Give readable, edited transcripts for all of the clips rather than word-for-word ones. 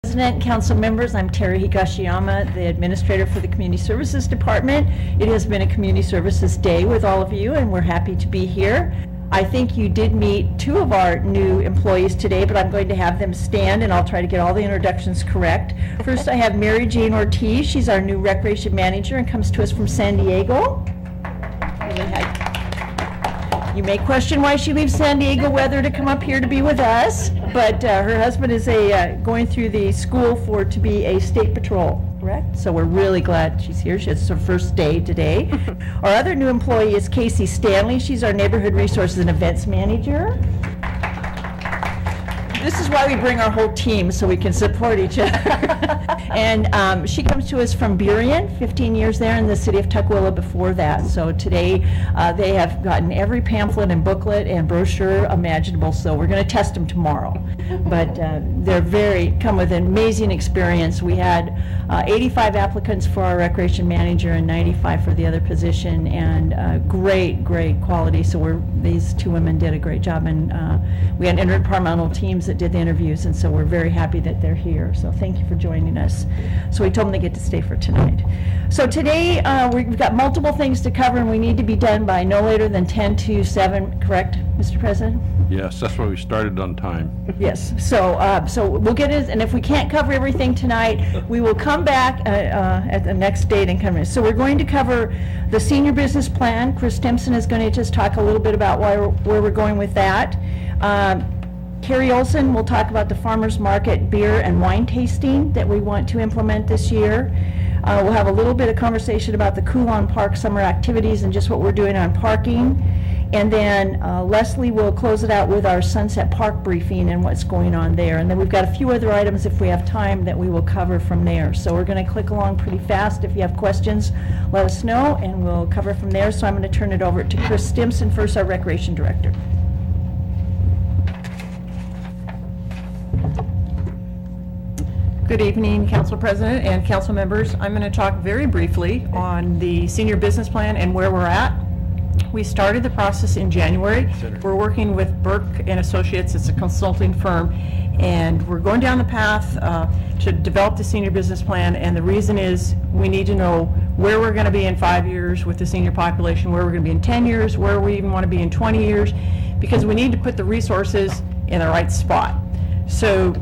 President, council members, I'm Terry Higashiyama, the administrator for the Community Services Department. It has been a Community Services Day with all of you, and we're happy to be here. I think you did meet two of our new employees today, but I'm going to have them stand, and I'll try to get all the introductions correct. First, I have Mary Jane Ortiz. She's our new Recreation Manager and comes to us from San Diego. You may question why she leaves San Diego weather to come up here to be with us, but her husband is going through the school to be a state patrol, correct? So we're really glad she's here. She has her first day today. Our other new employee is Casey Stanley. She's our Neighborhood Resources and Events Manager. This is why we bring our whole team, so we can support each other. And she comes to us from Burien, 15 years there in the city of Tukwila before that. So today they have gotten every pamphlet and booklet and brochure imaginable, so we're going to test them tomorrow. But they're come with an amazing experience. We had 85 applicants for our recreation manager and 95 for the other position, and great quality. So these two women did a great job, and we had interdepartmental teams that did the interviews, and so we're very happy that they're here. So thank you for joining us. So we told them they get to stay for tonight. So today we've got multiple things to cover, and we need to be done by no later than 10 to 7, correct, Mr. President? Yes, that's why we started on time. Yes, so we'll get it, and if we can't cover everything tonight, we will come back at the next date and come in. So we're going to cover the senior business plan. Chris Stimson is going to just talk a little bit about where we're going with that. Carrie Olson will talk about the farmers market beer and wine tasting that we want to implement this year. We'll have a little bit of conversation about the Coulon Park summer activities and just what we're doing on parking. And then Leslie will close it out with our Sunset Park briefing and what's going on there. And then we've got a few other items, if we have time, that we will cover from there. So we're going to click along pretty fast. If you have questions, let us know, and we'll cover from there. So I'm going to turn it over to Chris Stimson first, our Recreation Director. Good evening, Council President and Council members. I'm going to talk very briefly on the senior business plan and where we're at. We started the process in January. We're working with Burke and Associates. It's a consulting firm, and we're going down the path to develop the senior business plan. And the reason is we need to know where we're going to be in 5 years with the senior population, where we're going to be in 10 years, where we even want to be in 20 years, because we need to put the resources in the right spot. So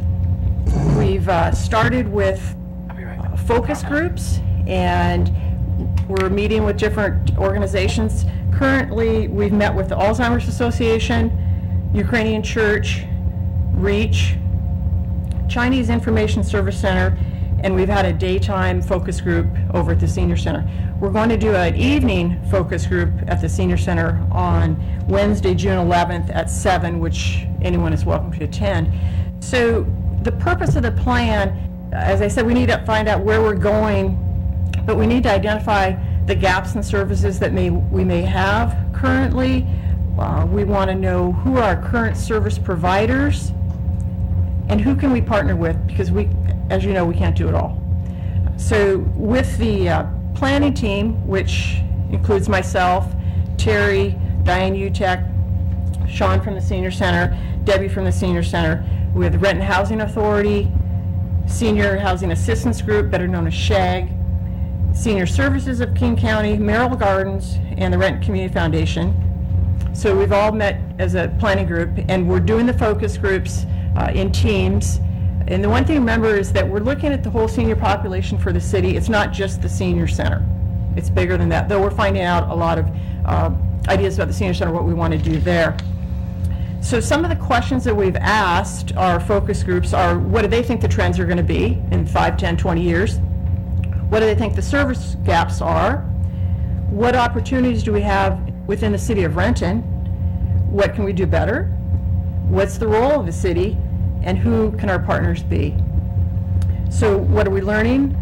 we've started with focus groups, and we're meeting with different organizations. Currently, we've met with the Alzheimer's Association, Ukrainian Church, REACH, Chinese Information Service Center, and we've had a daytime focus group over at the Senior Center. We're going to do an evening focus group at the Senior Center on Wednesday, June 11th at 7, which anyone is welcome to attend. So the purpose of the plan, as I said, we need to find out where we're going, but we need to identify the gaps in services that we may have currently. We want to know who are our current service providers and who can we partner with, because as you know, we can't do it all. So with the planning team, which includes myself, Terry, Diane Utek, Sean from the Senior Center, Debbie from the Senior Center, we have the Renton Housing Authority, Senior Housing Assistance Group, better known as SHAG, Senior Services of King County, Merrill Gardens, and the Renton Community Foundation. So we've all met as a planning group, and we're doing the focus groups in teams. And the one thing to remember is that we're looking at the whole senior population for the city. It's not just the Senior Center. It's bigger than that, though we're finding out a lot of ideas about the Senior Center, what we want to do there. So some of the questions that we've asked our focus groups are, what do they think the trends are going to be in 5, 10, 20 years? What do they think the service gaps are? What opportunities do we have within the city of Renton? What can we do better? What's the role of the city? And who can our partners be? So what are we learning?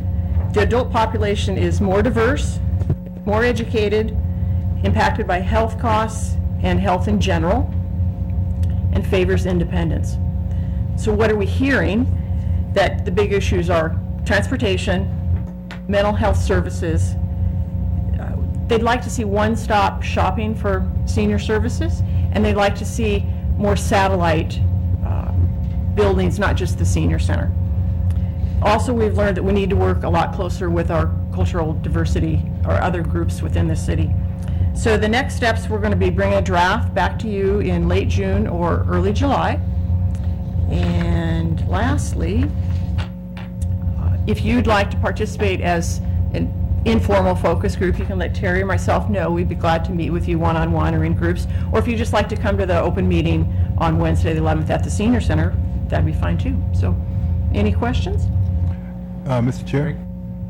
The adult population is more diverse, more educated, impacted by health costs and health in general, and favors independence. So what are we hearing? That the big issues are transportation, mental health services. They'd like to see one-stop shopping for senior services, and they'd like to see more satellite buildings, not just the Senior Center. Also, we've learned that we need to work a lot closer with our cultural diversity or other groups within the city. So the next steps, we're going to be bringing a draft back to you in late June or early July. And lastly, if you'd like to participate as an informal focus group, you can let Terry or myself know. We'd be glad to meet with you one-on-one or in groups. Or if you just like to come to the open meeting on Wednesday the 11th at the Senior Center, that'd be fine too. So, any questions? Mr. Chair,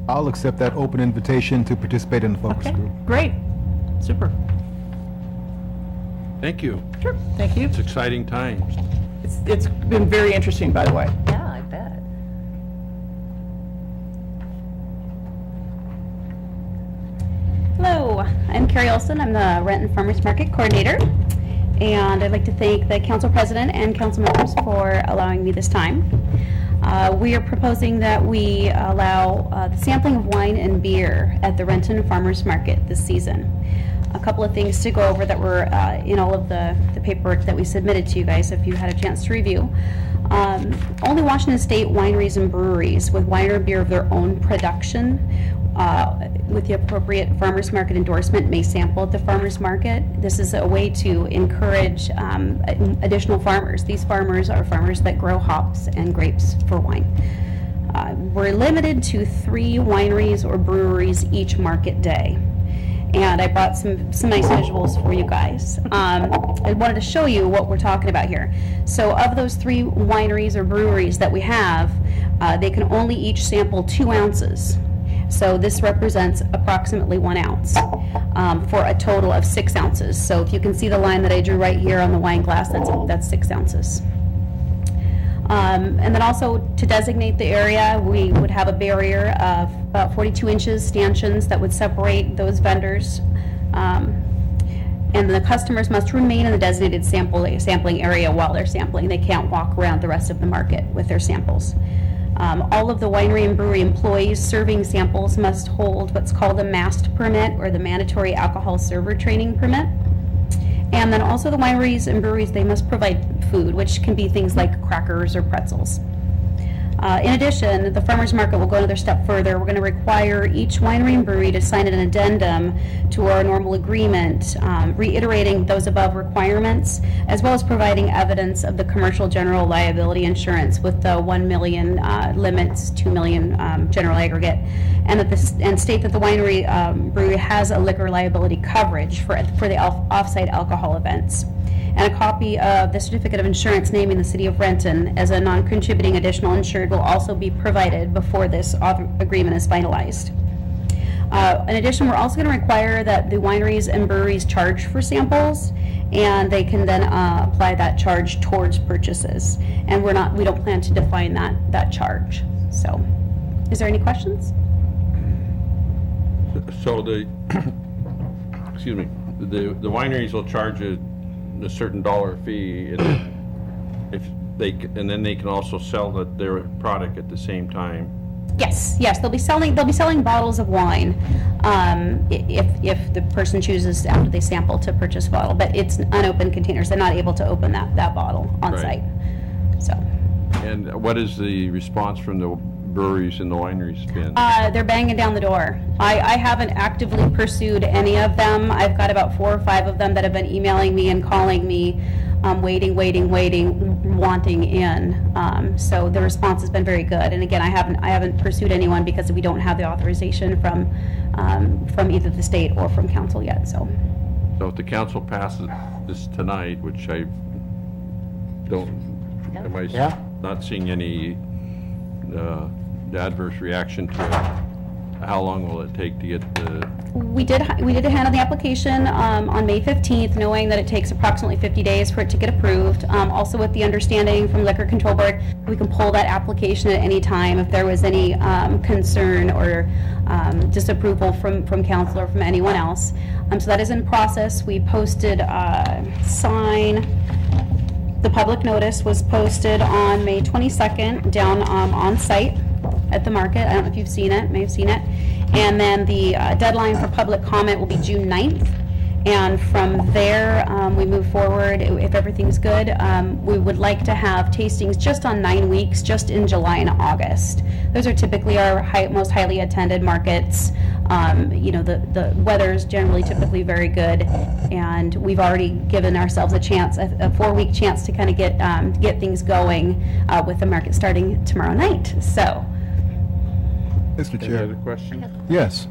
I'll accept that open invitation to participate in the focus Okay, group. great. Super. Thank you. Sure, thank you. It's exciting times. It's been very interesting, by the way. Yeah, I bet. Hello, I'm Carrie Olson. I'm the Renton Farmers Market Coordinator. And I'd like to thank the council president and council members for allowing me this time. We are proposing that we allow the sampling of wine and beer at the Renton Farmers Market this season. A couple of things to go over that were in all of the paperwork that we submitted to you guys, if you had a chance to review. Only Washington State wineries and breweries with wine or beer of their own production with the appropriate farmers market endorsement may sample at the farmers market. This is a way to encourage additional farmers. These farmers are farmers that grow hops and grapes for wine. We're limited to 3 wineries or breweries each market day. And I brought some nice visuals for you guys. I wanted to show you what we're talking about here. So of those 3 wineries or breweries that we have, they can only each sample 2 ounces. So this represents approximately 1 ounce for a total of 6 ounces. So if you can see the line that I drew right here on the wine glass, that's 6 ounces. And then also to designate the area, we would have a barrier of about 42 inches stanchions that would separate those vendors. And the customers must remain in the designated sampling area while they're sampling. They can't walk around the rest of the market with their samples. All of the winery and brewery employees serving samples must hold what's called a MAST permit, or the Mandatory Alcohol Server Training Permit. And then also the wineries and breweries, they must provide food, which can be things like crackers or pretzels. In addition, the farmers market will go another step further. We're going to require each winery and brewery to sign an addendum to our normal agreement, reiterating those above requirements, as well as providing evidence of the commercial general liability insurance with the 1 million limits, 2 million general aggregate, and state that the winery brewery has a liquor liability coverage for the off-site alcohol events. And a copy of the certificate of insurance naming the city of Renton as a non-contributing additional insured will also be provided before this agreement is finalized. In addition, we're also going to require that the wineries and breweries charge for samples, and they can then apply that charge towards purchases. And we don't plan to define that charge. So, is there any questions? So excuse me, the wineries will charge a certain dollar fee, and then they can also sell their product at the same time. Yes, they'll be selling bottles of wine if the person chooses after they sample to purchase a bottle, but it's unopened containers. They're not able to open that bottle on Right. site. So And what is the response from the breweries and the wineries been? they're banging down the door. I haven't actively pursued any of them. I've got about 4 or 5 of them that have been emailing me and calling me, waiting, wanting in. So the response has been very good. And again, I haven't pursued anyone because we don't have the authorization from either the state or from council yet. So So if the council passes this tonight, which I don't, am I not seeing any adverse reaction to it, how long will it take to get the? we did handle the application on May 15th, knowing that it takes approximately 50 days for it to get approved. Also with the understanding from Liquor Control Board, we can pull that application at any time if there was any concern or disapproval from council or from anyone else. So that is in process. We posted the public notice was posted on May 22nd down on site at the market. I don't know if you've seen it, may have seen it. And then the deadline for public comment will be June 9th. And from there, we move forward. If everything's good, we would like to have tastings just on 9 weeks, just in July and August. Those are typically our most highly attended markets. The weather's generally typically very good, and we've already given ourselves a chance, a 4-week chance to kind of get things going with the market starting tomorrow night. So, Mr. Any Chair. other question? Yes.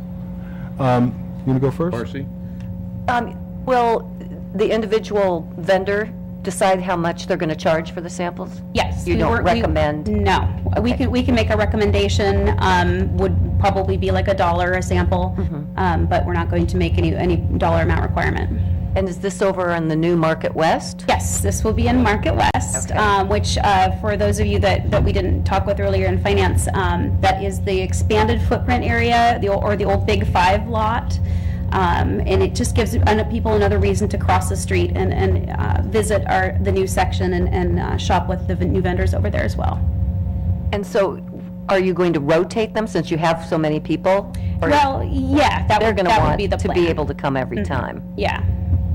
You want to go first? Marcy? Will the individual vendor decide how much they're going to charge for the samples? yes. You don't recommend? No. We can make a recommendation, would probably be like $1 a sample, but we're not going to make any dollar amount requirement. And is this over on the new Market West? Yes, this will be in Market West, Okay. which, for those of you that we didn't talk with earlier in finance, that is the expanded footprint area, the old Big Five lot. And it just gives people another reason to cross the street and visit the new section and shop with the new vendors over there as well. And so are you going to rotate them since you have so many people? Or Well, yeah, they're going to that would want be the to plan. be able to come every time, Yeah.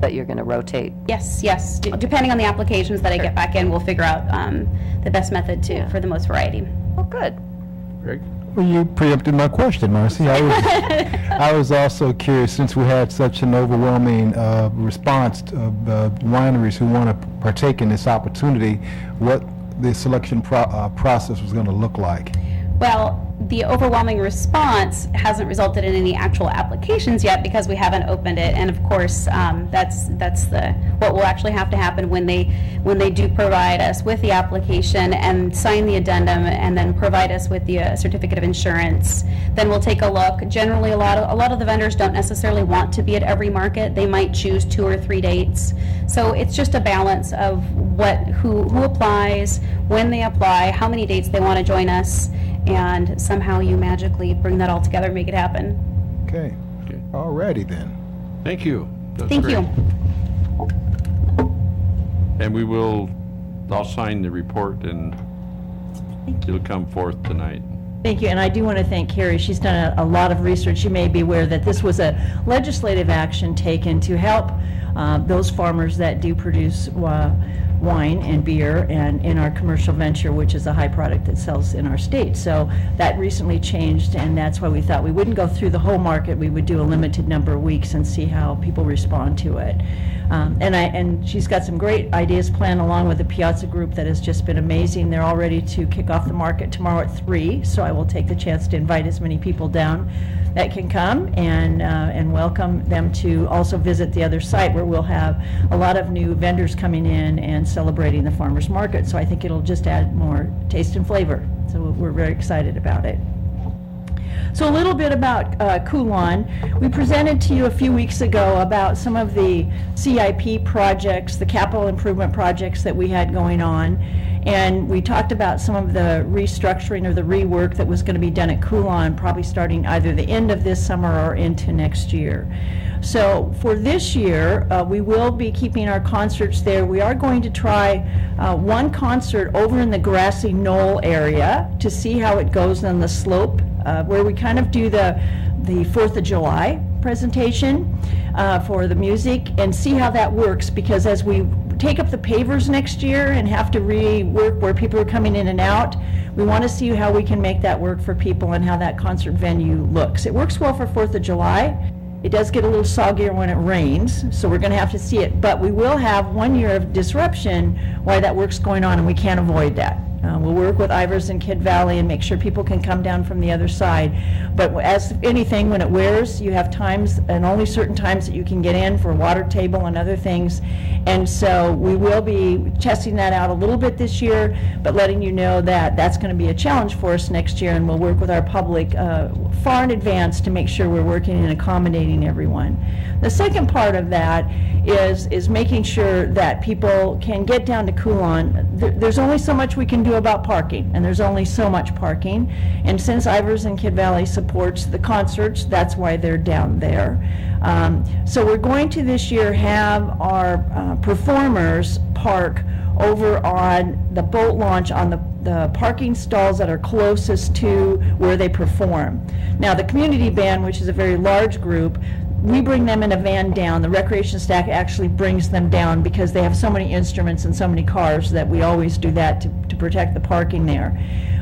but you're going to rotate? Yes. Depending on the applications that I get back in, we'll figure out the best method for the most variety. Well, good. Greg? Well, you preempted my question, Marcy. I was also curious, since we had such an overwhelming response of wineries who want to partake in this opportunity, what the selection process was going to look like. Well, the overwhelming response hasn't resulted in any actual applications yet because we haven't opened it. And of course, that's what will actually have to happen when they do provide us with the application and sign the addendum and then provide us with the certificate of insurance. Then we'll take a look. Generally, a lot of the vendors don't necessarily want to be at every market. They might choose 2 or 3 dates. So it's just a balance of who applies, when they apply, how many dates they want to join us, and somehow you magically bring that all together and make it happen. Okay. Okay. All righty then. Thank you. That's Thank great. you. And I'll sign the report and it'll come forth tonight. Thank you, and I do want to thank Carrie. She's done a lot of research. You may be aware that this was a legislative action taken to help those farmers that do produce wine and beer and in our commercial venture, which is a high product that sells in our state. So that recently changed, and that's why we thought we wouldn't go through the whole market. We would do a limited number of weeks and see how people respond to it. And she's got some great ideas planned along with the Piazza Group that has just been amazing. They're all ready to kick off the market tomorrow at 3, so I will take the chance to invite as many people down that can come and welcome them to also visit the other site where we'll have a lot of new vendors coming in and celebrating the farmers market. So I think it'll just add more taste and flavor. So we're very excited about it. So a little bit about Coulon. We presented to you a few weeks ago about some of the CIP projects, the capital improvement projects that we had going on. And we talked about some of the restructuring or the rework that was going to be done at Coulon, probably starting either the end of this summer or into next year. So for this year, we will be keeping our concerts there. We are going to try one concert over in the grassy knoll area to see how it goes on the slope, where we kind of do the 4th of July presentation for the music and see how that works, because as we take up the pavers next year and have to rework where people are coming in and out, we want to see how we can make that work for people and how that concert venue looks. It works well for 4th of July. It does get a little soggier when it rains, so we're going to have to see it. But we will have 1 year of disruption while that work's going on, and we can't avoid that. We'll work with Ivers and Kid Valley and make sure people can come down from the other side. But as anything, when it wears, you have times, and only certain times that you can get in for water table and other things. And so we will be testing that out a little bit this year, but letting you know that that's going to be a challenge for us next year, and we'll work with our public far in advance to make sure we're working and accommodating everyone. The second part of that is making sure that people can get down to Coulon. There's only so much we can do about parking, and there's only so much parking. And since Ivers and Kid Valley supports the concerts, that's why they're down there. So we're going to this year have our performers park over on the boat launch on the parking stalls that are closest to where they perform. Now, the community band, which is a very large group, we bring them in a van down. The recreation staff actually brings them down because they have so many instruments and so many cars that we always do that to protect the parking there.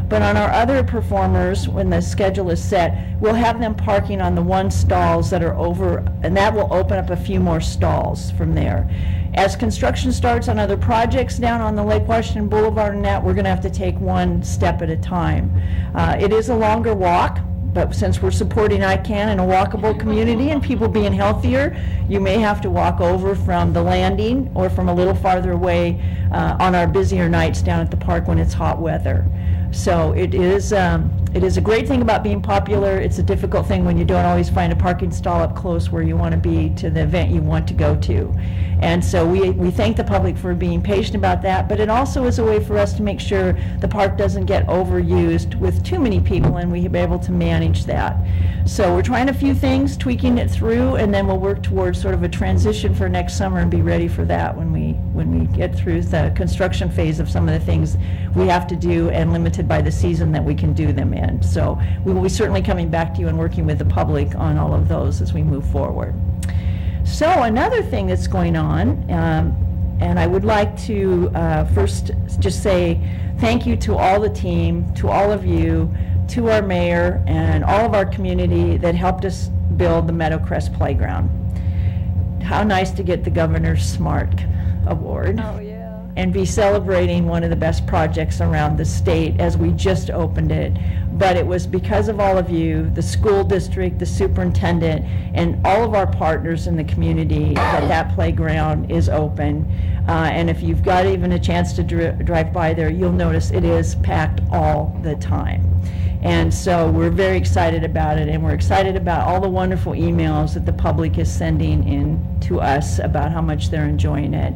But on our other performers, when the schedule is set, we'll have them parking on the one stalls that are over, and that will open up a few more stalls from there. As construction starts on other projects down on the Lake Washington Boulevard and that, we're going to have to take one step at a time. It is a longer walk, but since we're supporting ICANN and a walkable community and people being healthier, you may have to walk over from the landing or from a little farther away on our busier nights down at the park when it's hot weather. So it is a great thing about being popular. It's a difficult thing when you don't always find a parking stall up close where you want to be to the event you want to go to. And so we thank the public for being patient about that, but it also is a way for us to make sure the park doesn't get overused with too many people, and we be able to manage that. So we're trying a few things, tweaking it through, and then we'll work towards sort of a transition for next summer and be ready for that when we get through the construction phase of some of the things we have to do and limited by the season that we can do them in. So we will be certainly coming back to you and working with the public on all of those as we move forward. So another thing that's going on, and I would like to first just say thank you to all the team, to all of you, to our mayor, and all of our community that helped us build the Meadowcrest Playground. How nice to get the Governor's SMART Award. Oh, yeah. And be celebrating one of the best projects around the state as we just opened it. But it was because of all of you, the school district, the superintendent, and all of our partners in the community that playground is open. And if you've got even a chance to drive by there, you'll notice it is packed all the time. And so we're very excited about it, and we're excited about all the wonderful emails that the public is sending in to us about how much they're enjoying it.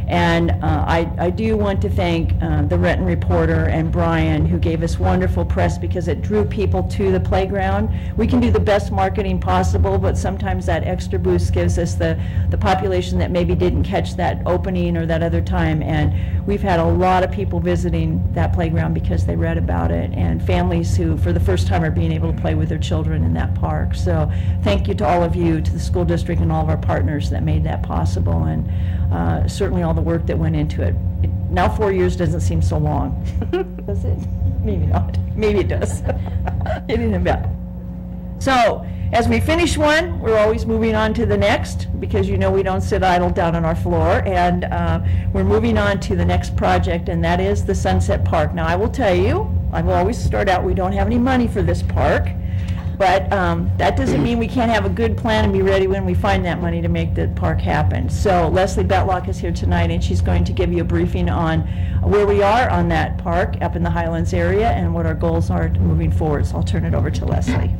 And I do want to thank the Renton Reporter and Brian, who gave us wonderful press because it drew people to the playground. We can do the best marketing possible, but sometimes that extra boost gives us the population that maybe didn't catch that opening or that other time. And we've had a lot of people visiting that playground because they read about it, and families who for the first time are being able to play with their children in that park. So thank you to all of you, to the school district and all of our partners that made that possible, and certainly all the work that went into it. Now 4 years doesn't seem so long. Does it? Maybe not. Maybe it does. It isn't bad. So as we finish one, we're always moving on to the next, because you know we don't sit idle down on our floor, and we're moving on to the next project, and that is the Sunset Park. Now I will tell you, I will always start out, we don't have any money for this park, but that doesn't mean we can't have a good plan and be ready when we find that money to make the park happen. So Leslie Betlock is here tonight, and she's going to give you a briefing on where we are on that park up in the Highlands area and what our goals are moving forward. So I'll turn it over to Leslie.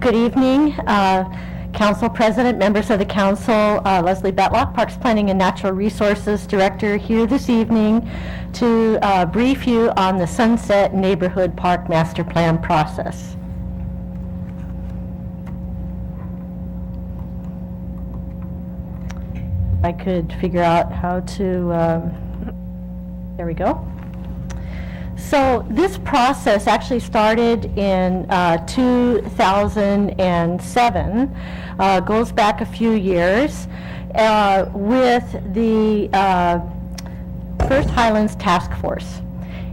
Good evening, Council President, members of the Council. Leslie Betlock, Parks Planning and Natural Resources Director, here this evening to brief you on the Sunset Neighborhood Park Master Plan process. I could figure out how to, there we go. So this process actually started in 2007, goes back a few years, with the first Highlands Task Force.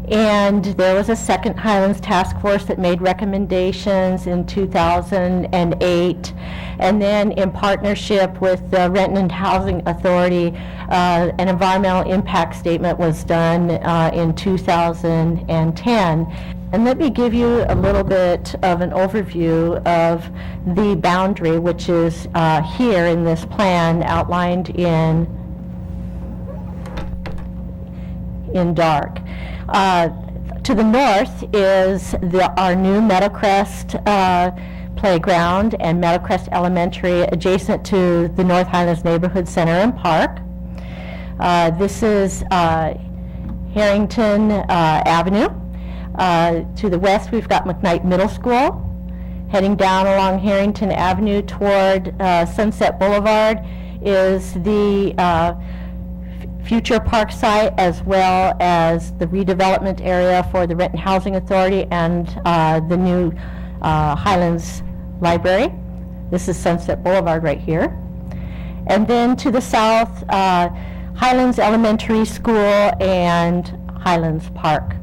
And there was a second Highlands Task Force that made recommendations in 2008. And then in partnership with the Renton Housing Authority, an environmental impact statement was done in 2010. And let me give you a little bit of an overview of the boundary, which is here in this plan outlined in dark. To to the north is our new Meadowcrest playground and Meadowcrest Elementary, adjacent to the North Highlands Neighborhood Center and Park. This is Harrington Avenue. To the west, we've got McKnight Middle School. Heading down along Harrington Avenue toward Sunset Boulevard is the future park site, as well as the redevelopment area for the Renton Housing Authority and the new Highlands Library. This is Sunset Boulevard right here. And then to the south, Highlands Elementary School and Highlands Park.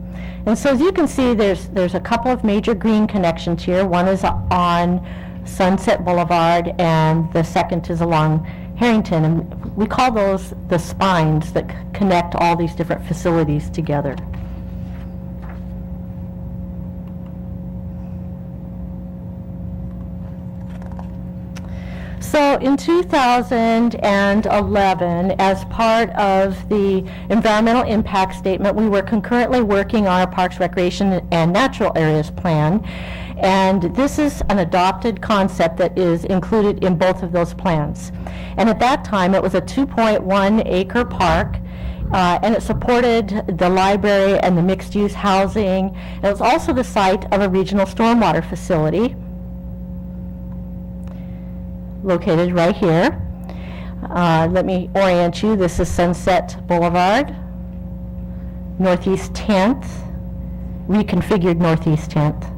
And so as you can see, there's a couple of major green connections here. One is on Sunset Boulevard, and the second is along Harrington. And we call those the spines that connect all these different facilities together. So in 2011, as part of the environmental impact statement, we were concurrently working on a Parks, Recreation, and Natural Areas plan. And this is an adopted concept that is included in both of those plans. And at that time, it was a 2.1 acre park, and it supported the library and the mixed-use housing. It was also the site of a regional stormwater facility located right here. Let me orient you. This is Sunset Boulevard, Northeast 10th, reconfigured Northeast 10th,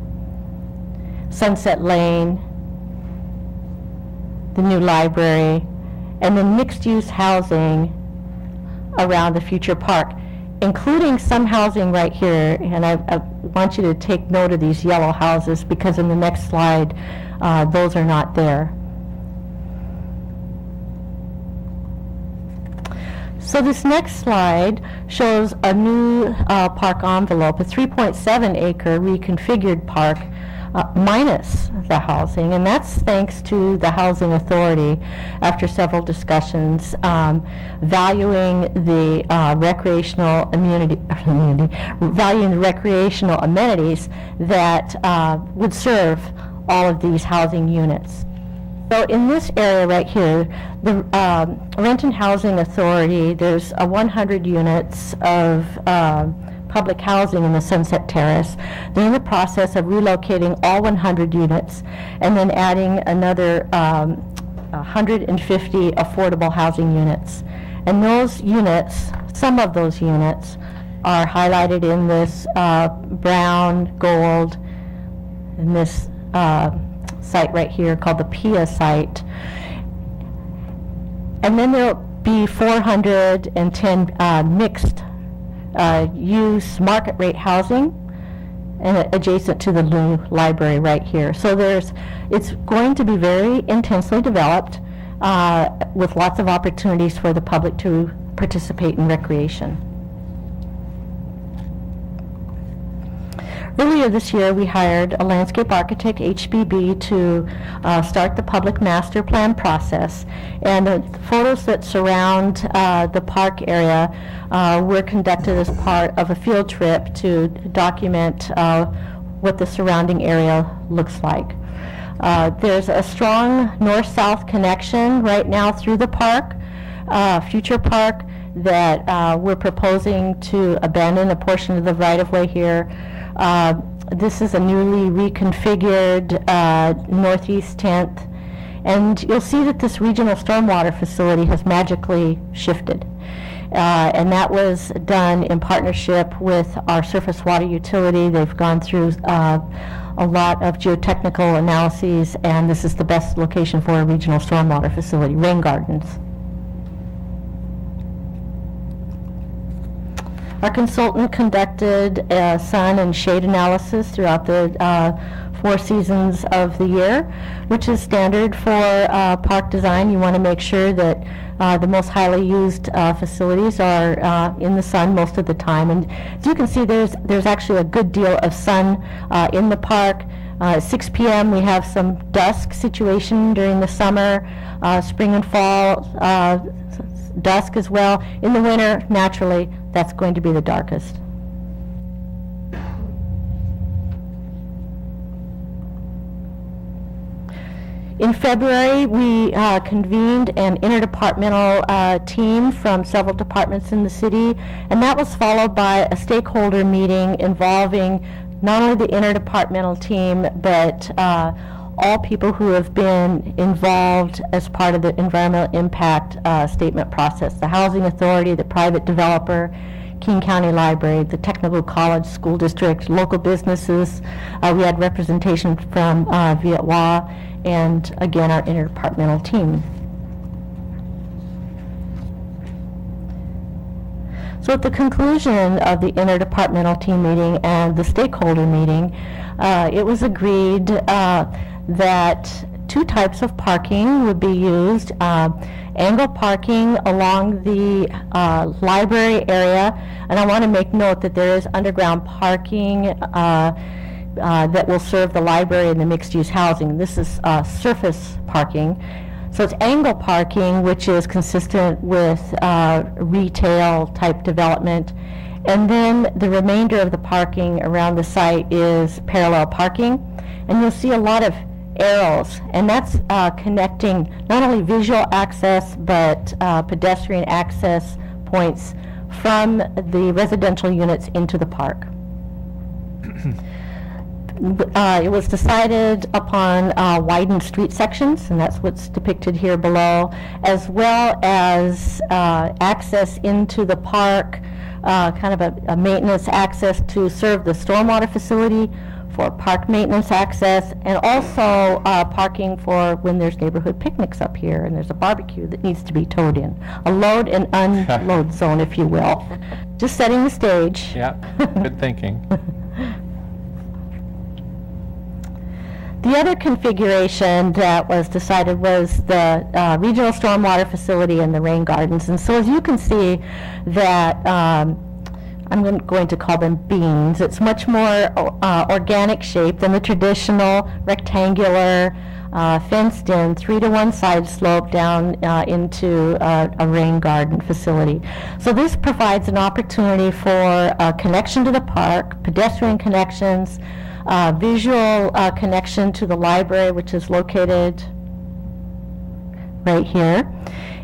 Sunset Lane, the new library, and then mixed-use housing around the future park, including some housing right here. And I want you to take note of these yellow houses, because in the next slide, those are not there. So this next slide shows a new park envelope, a 3.7 acre reconfigured park minus the housing, and that's thanks to the Housing Authority, after several discussions, valuing the recreational valuing the recreational amenities that would serve all of these housing units. So in this area right here, the Renton Housing Authority, there's 100 units of public housing in the Sunset Terrace. They're in the process of relocating all 100 units and then adding another 150 affordable housing units. And those units, some of those units, are highlighted in this brown, gold, in this site right here called the PIA site. And then there'll be 410 mixed use market rate housing and adjacent to the new library right here. So it's going to be very intensely developed with lots of opportunities for the public to participate in recreation. Earlier this year, we hired a landscape architect, HBB, to start the public master plan process. And the photos that surround the park area were conducted as part of a field trip to document what the surrounding area looks like. There's a strong north-south connection right now through the park, future park, that we're proposing to abandon a portion of the right-of-way here. This is a newly reconfigured Northeast 10th, and you'll see that this regional stormwater facility has magically shifted. And that was done in partnership with our surface water utility. They've gone through a lot of geotechnical analyses, and this is the best location for a regional stormwater facility, rain gardens. Our consultant conducted a sun and shade analysis throughout the 4 seasons of the year, which is standard for park design. You want to make sure that the most highly used facilities are in the sun most of the time. And as you can see, there's actually a good deal of sun in the park. At 6 p.m. we have some dusk situation during the summer, spring and fall, dusk as well. In the winter, naturally, that's going to be the darkest. February, we convened an interdepartmental team from several departments in the city, and that was followed by a stakeholder meeting involving not only the interdepartmental team, but all people who have been involved as part of the environmental impact statement process, the housing authority, the private developer, King County Library, the Technical College School District, local businesses. We had representation from Vietwa, and again, our interdepartmental team. So at the conclusion of the interdepartmental team meeting and the stakeholder meeting, it was agreed that two types of parking would be used. Angle parking along the library area, and I want to make note that there is underground parking that will serve the library and the mixed-use housing. This is surface parking. So it's angle parking, which is consistent with retail-type development. And then the remainder of the parking around the site is parallel parking. And you'll see a lot of arrows, and that's connecting not only visual access, but pedestrian access points from the residential units into the park. It was decided upon widened street sections, and that's what's depicted here below, as well as access into the park, kind of a maintenance access to serve the stormwater facility, for park maintenance access, and also parking for when there's neighborhood picnics up here and there's a barbecue that needs to be towed in. A load and unload zone, if you will. Just setting the stage. Yeah, good thinking. The other configuration that was decided was the regional stormwater facility and the rain gardens. And so as you can see that I'm going to call them beans. It's much more organic shape than the traditional rectangular fenced-in 3-to-1 side slope down into a rain garden facility. So this provides an opportunity for a connection to the park, pedestrian connections, visual connection to the library, which is located right here,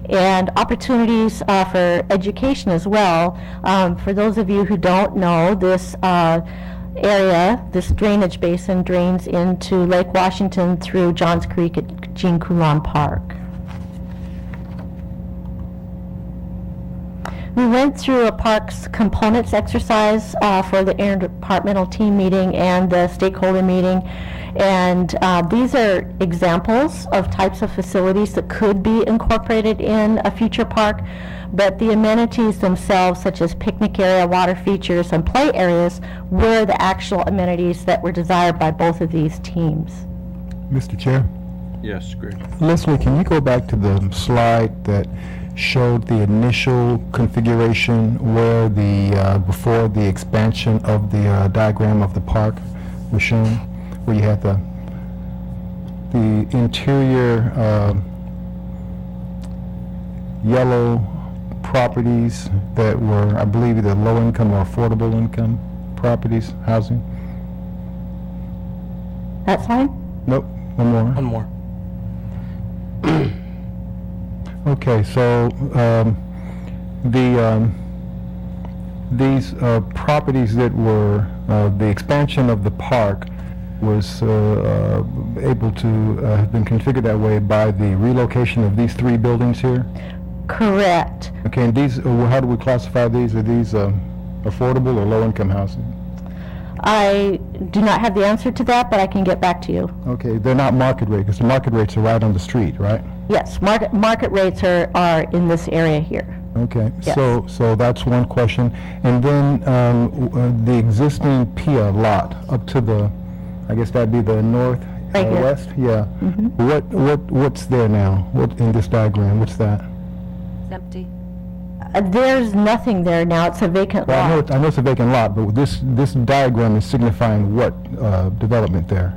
and opportunities for education as well. For those of you who don't know, this area, this drainage basin drains into Lake Washington through Johns Creek at Jean Coulon Park. We went through a parks components exercise for the interdepartmental team meeting and the stakeholder meeting. And these are examples of types of facilities that could be incorporated in a future park, but the amenities themselves, such as picnic area, water features, and play areas, were the actual amenities that were desired by both of these teams. Mr. Chair? Yes, Greg. Leslie, can you go back to the slide that showed the initial configuration where the, before the expansion of the diagram of the park was shown? Where you had the interior yellow properties that were, I believe, either low income or affordable income properties, housing. That slide? Nope, one more. One more. Okay, so these properties that were the expansion of the park was able to have been configured that way by the relocation of these three buildings here? Correct. Okay, and these, how do we classify these? Are these affordable or low-income housing? I do not have the answer to that, but I can get back to you. Okay, they're not market rate, because the market rates are right on the street, right? Yes, market rates are in this area here. Okay, Yes. so that's one question. And then the existing PIA lot up to the, I guess that'd be the north Right here. west? Yeah. Mm-hmm. What's there now? What in this diagram? What's that? It's empty. There's nothing there now. It's a vacant Well, lot. I know it's a vacant lot, but this diagram is signifying what development there?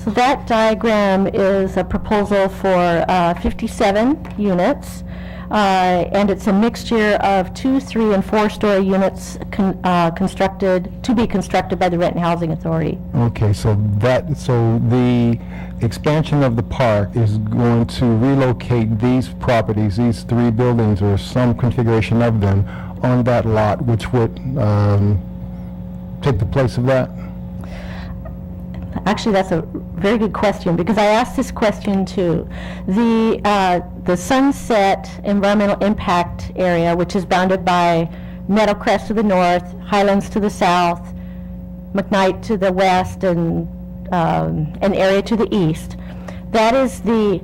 So that diagram is a proposal for 57 units. And it's a mixture of 2, 3, and 4-story units to be constructed by the Renton Housing Authority. Okay, so the expansion of the park is going to relocate these properties, these 3 buildings, or some configuration of them, on that lot, which would take the place of that? Actually, that's a very good question, because I asked this question too. The Sunset Environmental Impact Area, which is bounded by Meadowcrest to the north, Highlands to the south, McKnight to the west, and an area to the east, that is the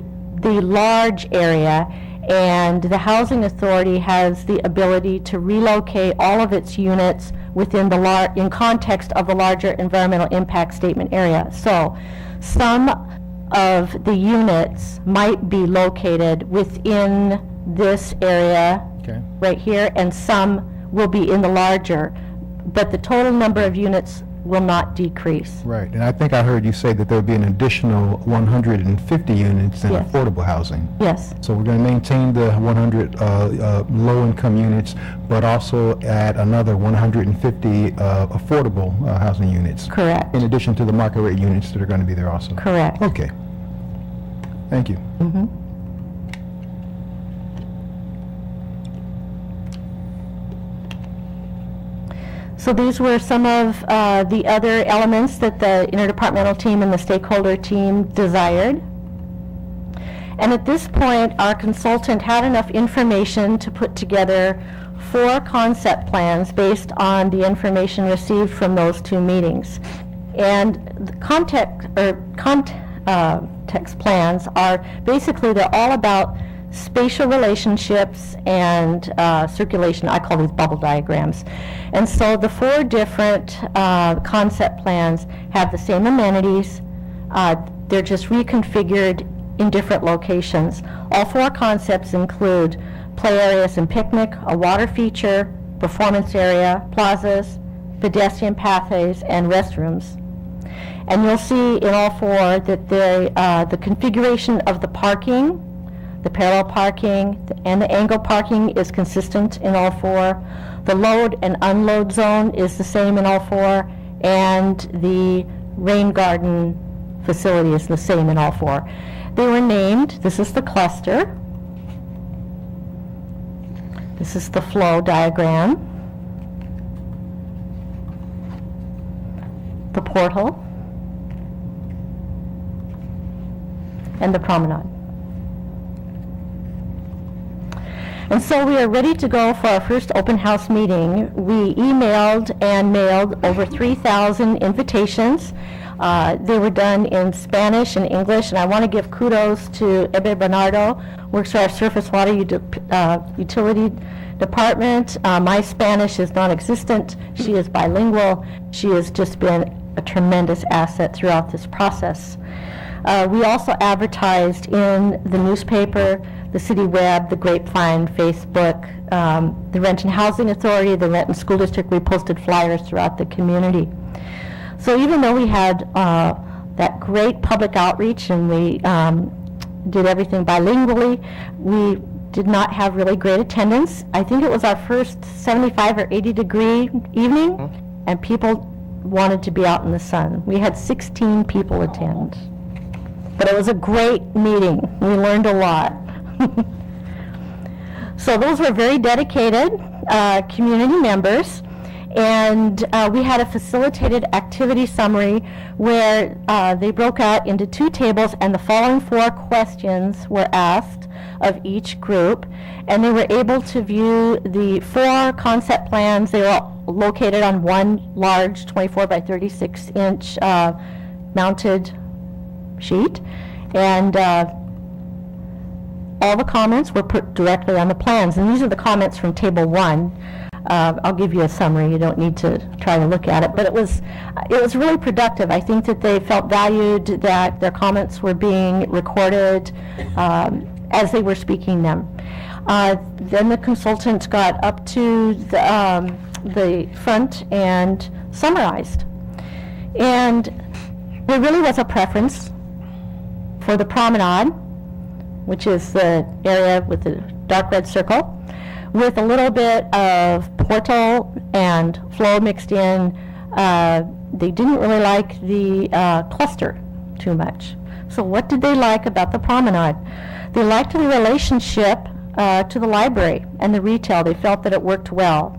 large area, and the Housing Authority has the ability to relocate all of its units within in context of the larger environmental impact statement area. So some of the units might be located within this area right here, and some will be in the larger, but the total number of units will not decrease. Right, and I think I heard you say that there would be an additional 150 units in Yes. affordable housing. Yes, So we're going to maintain the 100 low-income units, but also add another 150 affordable housing units, correct, in addition to the market rate units that are going to be there also. correct. Okay. Thank you. So these were some of the other elements that the interdepartmental team and the stakeholder team desired. And at this point, our consultant had enough information to put together 4 concept plans based on the information received from those 2 meetings. And the context plans are basically, they're all about spatial relationships and circulation. I call these bubble diagrams. And so the 4 different concept plans have the same amenities. They're just reconfigured in different locations. All 4 concepts include play areas and picnic, a water feature, performance area, plazas, pedestrian pathways, and restrooms. And you'll see in all 4 that the configuration of the parking, the parallel parking, and the angle parking is consistent in all 4. The load and unload zone is the same in all 4, and the rain garden facility is the same in all 4. They were named, this is the cluster, this is the flow diagram, the portal, and the promenade. And so we are ready to go for our first open house meeting. We emailed and mailed over 3,000 invitations. They were done in Spanish and English, and I want to give kudos to Ebe Bernardo, works for our surface water utility department. My Spanish is non-existent. She is bilingual. She has just been a tremendous asset throughout this process. We also advertised in the newspaper, the city web, the Grapevine, Facebook, the Renton Housing Authority, the Renton School District. We posted flyers throughout the community. So even though we had that great public outreach and we did everything bilingually, we did not have really great attendance. I think it was our first 75 or 80 degree evening, and people wanted to be out in the sun. We had 16 people attend. But it was a great meeting. We learned a lot. So those were very dedicated community members, and we had a facilitated activity summary where they broke out into 2 tables, and the following 4 questions were asked of each group, and they were able to view the 4 concept plans. They were all located on one large 24 by 36 inch mounted sheet, and all the comments were put directly on the plans. And these are the comments from table 1. I'll give you a summary. You don't need to try to look at it, but it was really productive. I think that they felt valued, that their comments were being recorded as they were speaking them. Then the consultants got up to the front and summarized. And there really was a preference for the promenade, which is the area with the dark red circle, with a little bit of Porto and Flow mixed in. They didn't really like the cluster too much. So what did they like about the promenade? They liked the relationship to the library and the retail. They felt that it worked well.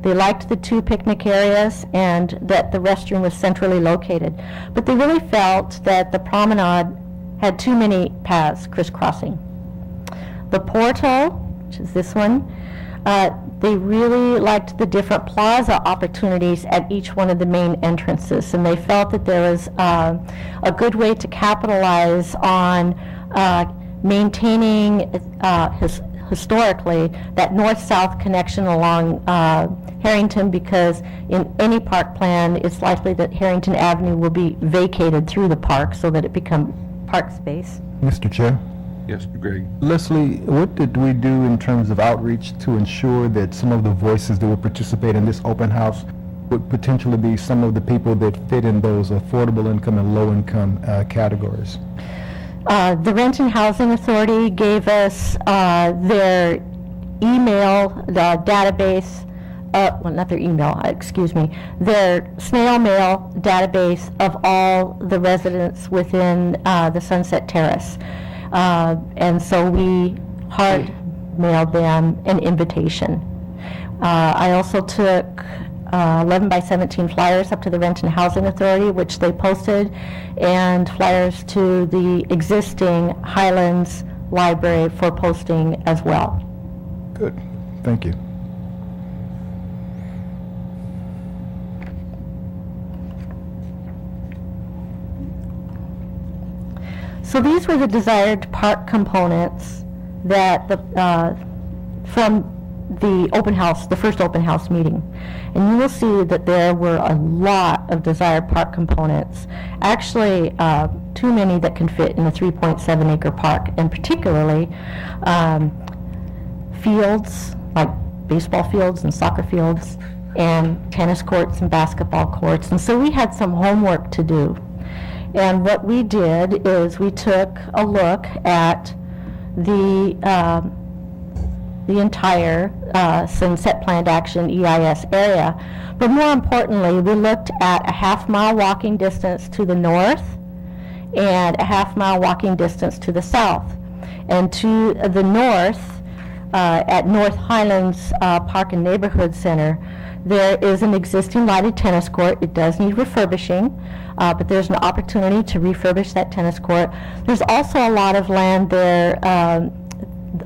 They liked the 2 picnic areas and that the restroom was centrally located. But they really felt that the promenade had too many paths crisscrossing. The Porto, which is this one, they really liked the different plaza opportunities at each one of the main entrances, and they felt that there was a good way to capitalize on maintaining historically that north-south connection along Harrington, because in any park plan, it's likely that Harrington Avenue will be vacated through the park so that it becomes park space. Mr. Chair? Yes, Greg? Leslie, what did we do in terms of outreach to ensure that some of the voices that would participate in this open house would potentially be some of the people that fit in those affordable income and low income categories? The Rent and Housing Authority gave us their email database, well, not their email, excuse me, their snail mail database of all the residents within the Sunset Terrace. And so we hard mailed them an invitation. I also took 11 by 17 flyers up to the Rent and Housing Authority, which they posted, and flyers to the existing Highlands Library for posting as well. Good. Thank you. So these were the desired park components that from the open house, the first open house meeting. And you will see that there were a lot of desired park components, actually too many that can fit in a 3.7 acre park, and particularly fields, like baseball fields and soccer fields, and tennis courts and basketball courts. And so we had some homework to do. And what we did is we took a look at the entire Sunset Planned Action EIS area. But more importantly, we looked at a half-mile walking distance to the north and a half-mile walking distance to the south. And to the north, at North Highlands Park and Neighborhood Center, there is an existing lighted tennis court. It does need refurbishing, but there's an opportunity to refurbish that tennis court. There's also a lot of land there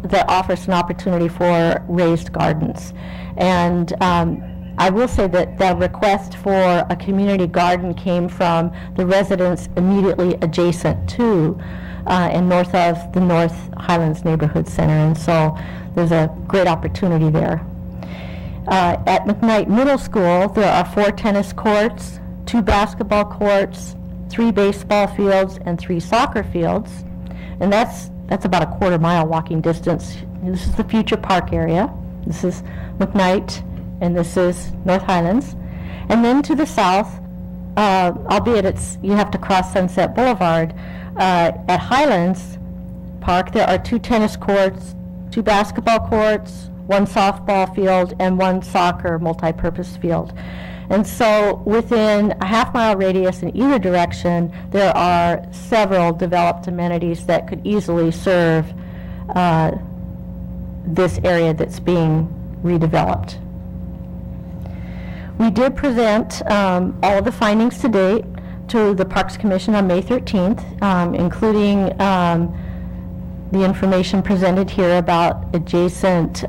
that offers an opportunity for raised gardens. And I will say that the request for a community garden came from the residents immediately adjacent to and north of the North Highlands Neighborhood Center, and so there's a great opportunity there. At McKnight Middle School, there are 4 tennis courts, 2 basketball courts, 3 baseball fields, and 3 soccer fields. And that's about a quarter-mile walking distance. This is the future park area. This is McKnight, and this is North Highlands. And then to the south, albeit you have to cross Sunset Boulevard, at Highlands Park, there are 2 tennis courts, 2 basketball courts, 1 softball field, and 1 soccer multi-purpose field. And so within a half-mile radius in either direction, there are several developed amenities that could easily serve this area that's being redeveloped. We did present all of the findings to date to the Parks Commission on May 13th, including the information presented here about adjacent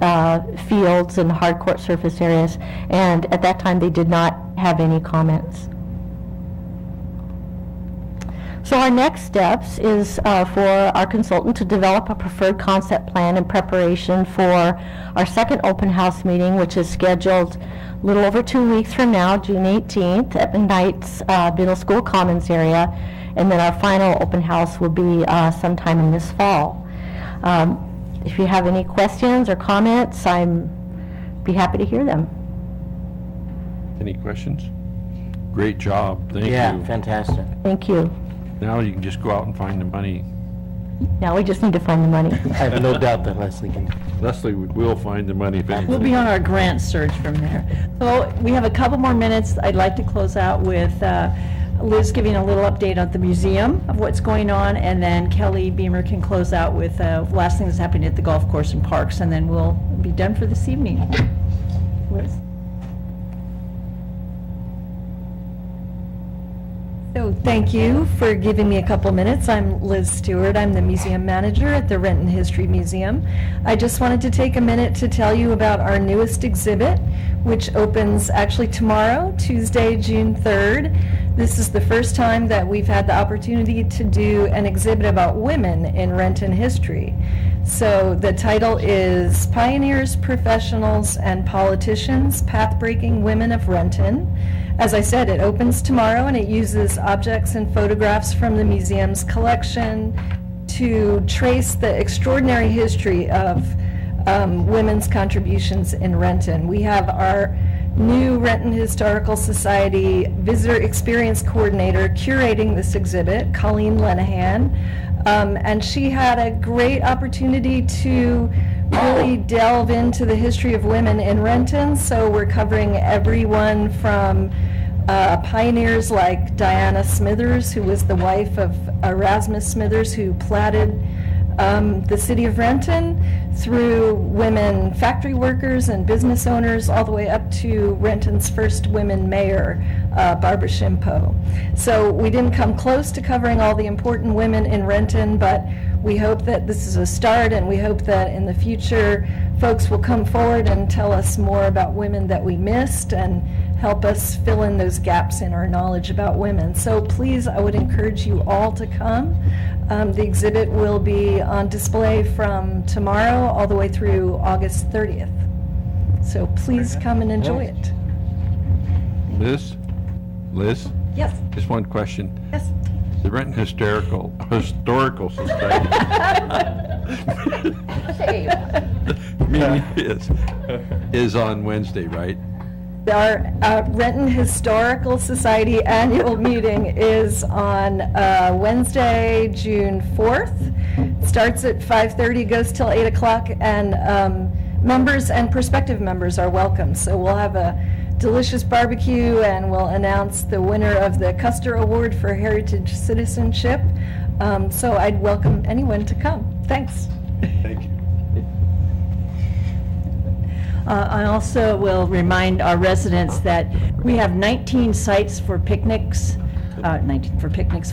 fields and hard court surface areas, and at that time they did not have any comments. So our next steps is for our consultant to develop a preferred concept plan in preparation for our second open house meeting, which is scheduled a little over 2 weeks from now, June 18th, at McKnight's Middle School Commons area, and then our final open house will be sometime in this fall. If you have any questions or comments, I'm be happy to hear them. Any questions? Great job, thank you. Yeah, fantastic. Thank you. Now you can just go out and find the money. Now we just need to find the money. I have no doubt that Leslie can. Leslie will find the money if We'll anything. be on our grant search from there. So we have a couple more minutes. I'd like to close out with Liz giving a little update on the museum of what's going on, and then Kelly Beamer can close out with last thing that's happening at the golf course and parks, and then we'll be done for this evening. Liz? So thank you for giving me a couple minutes. I'm Liz Stewart. I'm the museum manager at the Renton History Museum. I just wanted to take a minute to tell you about our newest exhibit, which opens actually tomorrow, Tuesday, June 3rd. This is the first time that we've had the opportunity to do an exhibit about women in Renton history. So the title is Pioneers, Professionals, and Politicians, Path-Breaking Women of Renton. As I said, it opens tomorrow, and it uses objects and photographs from the museum's collection to trace the extraordinary history of women's contributions in Renton. We have our new Renton Historical Society Visitor Experience Coordinator curating this exhibit, Colleen Lenahan, and she had a great opportunity to really delve into the history of women in Renton. So we're covering everyone from pioneers like Diana Smithers, who was the wife of Erasmus Smithers, who platted the city of Renton, through women factory workers and business owners, all the way up to Renton's first women mayor, Barbara Shimpo. So we didn't come close to covering all the important women in Renton, but we hope that this is a start, and we hope that in the future folks will come forward and tell us more about women that we missed and help us fill in those gaps in our knowledge about women. So please, I would encourage you all to come. The exhibit will be on display from tomorrow all the way through August 30th. So please come and enjoy it. Liz, Yes. just one question. Yes. The Renton Historical Society meeting is on Wednesday, right? Our Renton Historical Society annual meeting is on Wednesday, June 4th. Starts at 5:30, goes till 8 o'clock, and members and prospective members are welcome. So we'll have a delicious barbecue, and we'll announce the winner of the Custer Award for Heritage Citizenship. So I'd welcome anyone to come. Thanks. Thank you. I also will remind our residents that we have 19 sites for picnics,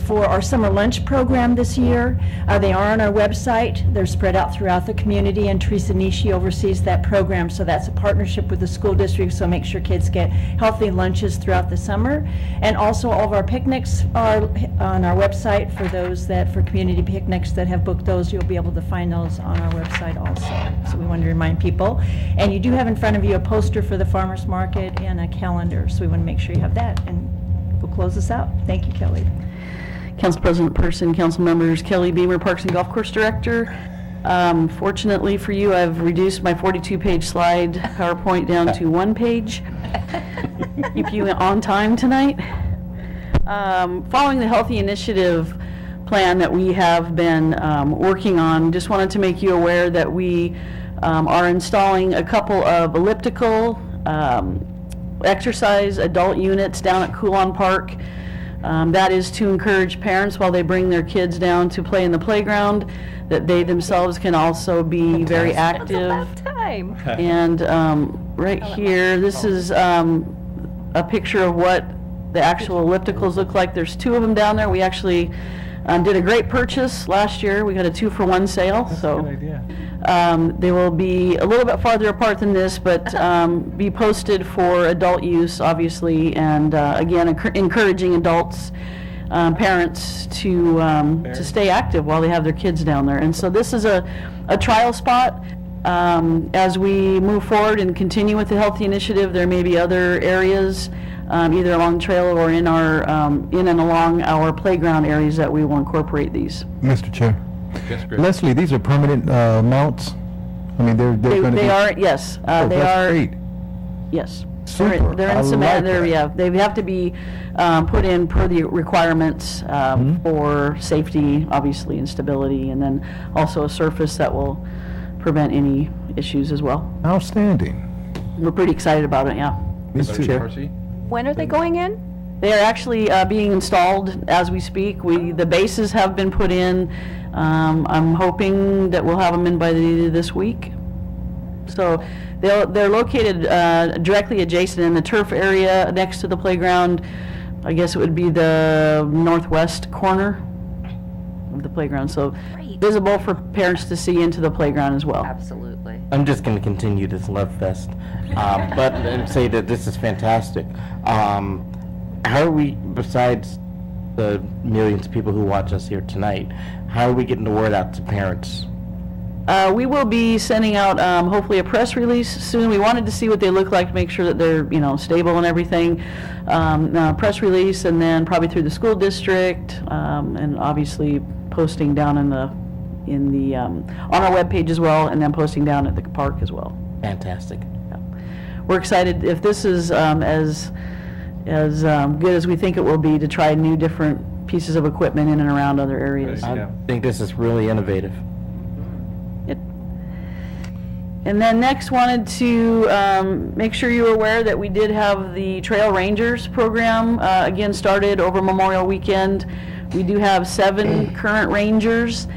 for our summer lunch program this year. They are on our website. They're spread out throughout the community, and Teresa Nishi oversees that program, so that's a partnership with the school district, so make sure kids get healthy lunches throughout the summer. And also, all of our picnics are on our website. For those for community picnics that have booked those, you'll be able to find those on our website also. So we wanted to remind people. And you do have in front of you a poster for the farmers market and a calendar, so we want to make sure you have that. And we'll close this out. Thank you, Kelly. Council President Person, council members, Kelly Beamer, Parks and Golf Course Director. Fortunately for you, I've reduced my 42-page slide PowerPoint down to one page. Keep you on time tonight. Following the Healthy Initiative plan that we have been working on, just wanted to make you aware that we are installing a couple of elliptical exercise adult units down at Coulon Park. That is to encourage parents while they bring their kids down to play in the playground, that they themselves can also be very active. It's about time. And right here, this is a picture of what the actual ellipticals look like. There's two of them down there. We actually did a great purchase last year. We got a 2-for-1 sale. So Good idea. they will be a little bit farther apart than this, but be posted for adult use, obviously, and again, encouraging adults, parents to stay active while they have their kids down there. And so this is a trial spot. As we move forward and continue with the Healthy Initiative, there may be other areas, either along the trail or in and along our playground areas, that we will incorporate these. Mr. Chair. Yes, Greg. Leslie, these are permanent mounts? I mean, they're going to be... They are, yes, Oh, they that's are, great. yes. Super. They're I in cement, like that. yeah, they have to be put in per the requirements for safety, obviously, and stability, and then also a surface that will prevent any issues as well. Outstanding. We're pretty excited about it, yeah. Me too. Marcy? When are they going in? They are actually being installed as we speak. The bases have been put in. I'm hoping that we'll have them in by the end of this week. So they're located directly adjacent in the turf area next to the playground. I guess it would be the northwest corner of the playground. So visible for parents to see into the playground as well. Absolutely. I'm just going to continue this love fest, but and say that this is fantastic. How are we, besides the millions of people who watch us here tonight, how are we getting the word out to parents? We will be sending out, hopefully, a press release soon. We wanted to see what they look like to make sure that they're, stable and everything. Press release, and then probably through the school district, and obviously posting down on our webpage as well, and then posting down at the park as well. Fantastic. We're excited if this is as good as we think it will be to try new different pieces of equipment in and around other areas. I think this is really innovative. And then next, wanted to make sure you were aware that we did have the Trail Rangers program again started over Memorial Weekend. We do have 7 current rangers,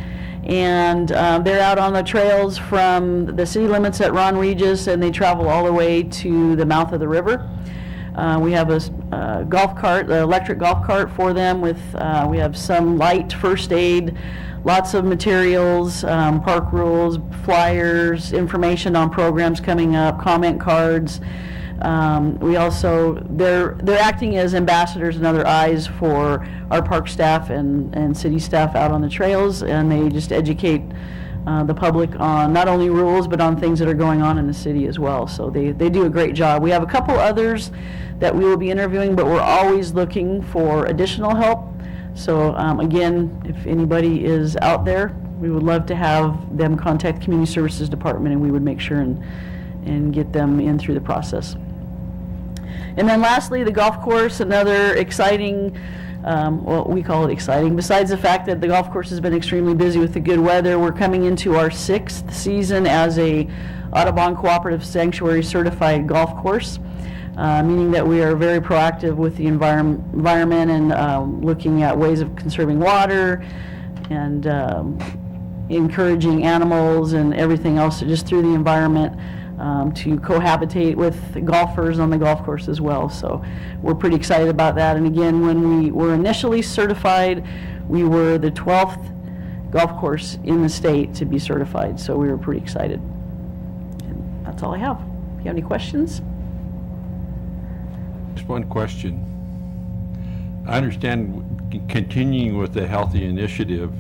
and they're out on the trails from the city limits at Ron Regis, and they travel all the way to the mouth of the river. We have a golf cart, the electric golf cart for them with, we have some light first aid, lots of materials, park rules, flyers, information on programs coming up, comment cards. We also, they're acting as ambassadors and other eyes for our park staff and city staff out on the trails, and they just educate the public on not only rules, but on things that are going on in the city as well. So they do a great job. We have a couple others that we will be interviewing, but we're always looking for additional help. So again, if anybody is out there, we would love to have them contact the Community Services Department, and we would make sure and get them in through the process. And then lastly, the golf course, another exciting, well, we call it exciting. Besides the fact that the golf course has been extremely busy with the good weather, we're coming into our 6th season as a Audubon Cooperative Sanctuary certified golf course, meaning that we are very proactive with the environment and looking at ways of conserving water and encouraging animals and everything else just through the environment to cohabitate with golfers on the golf course as well. So we're pretty excited about that. And again, when we were initially certified, we were the 12th golf course in the state to be certified. So we were pretty excited. And that's all I have. If you have any questions? Just one question. I understand continuing with the healthy initiative,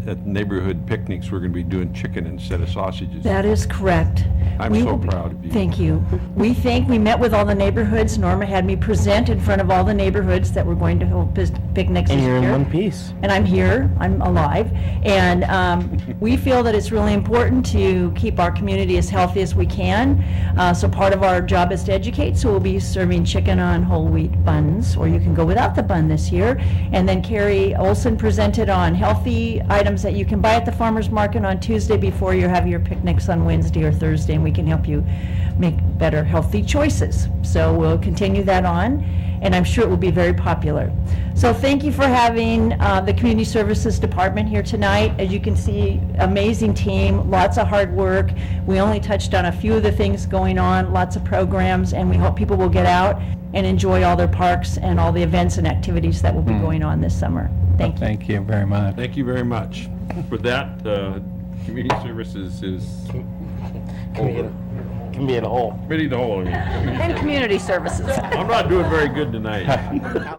at neighborhood picnics, we're going to be doing chicken instead of sausages. That is correct. I'm We so will be- proud of you. Thank you. We met with all the neighborhoods. Norma had me present in front of all the neighborhoods that we're going to hold picnics this And you're in year. one piece. And I'm here, I'm alive. And we feel that it's really important to keep our community as healthy as we can. So part of our job is to educate, so we'll be serving chicken on whole wheat buns, or you can go without the bun this year. And then Carrie Olson presented on healthy items that you can buy at the farmer's market on Tuesday before you have your picnics on Wednesday or Thursday, and we can help you make better healthy choices. So we'll continue that on, and I'm sure it will be very popular. So thank you for having the Community Services Department here tonight. As you can see, amazing team, lots of hard work. We only touched on a few of the things going on, lots of programs, and we hope people will get out and enjoy all their parks and all the events and activities that will be going on this summer. Thank you. Thank you very much. Thank you very much. With that, community services is over. Can be at a whole. Committee of the whole. And community services. I'm not doing very good tonight.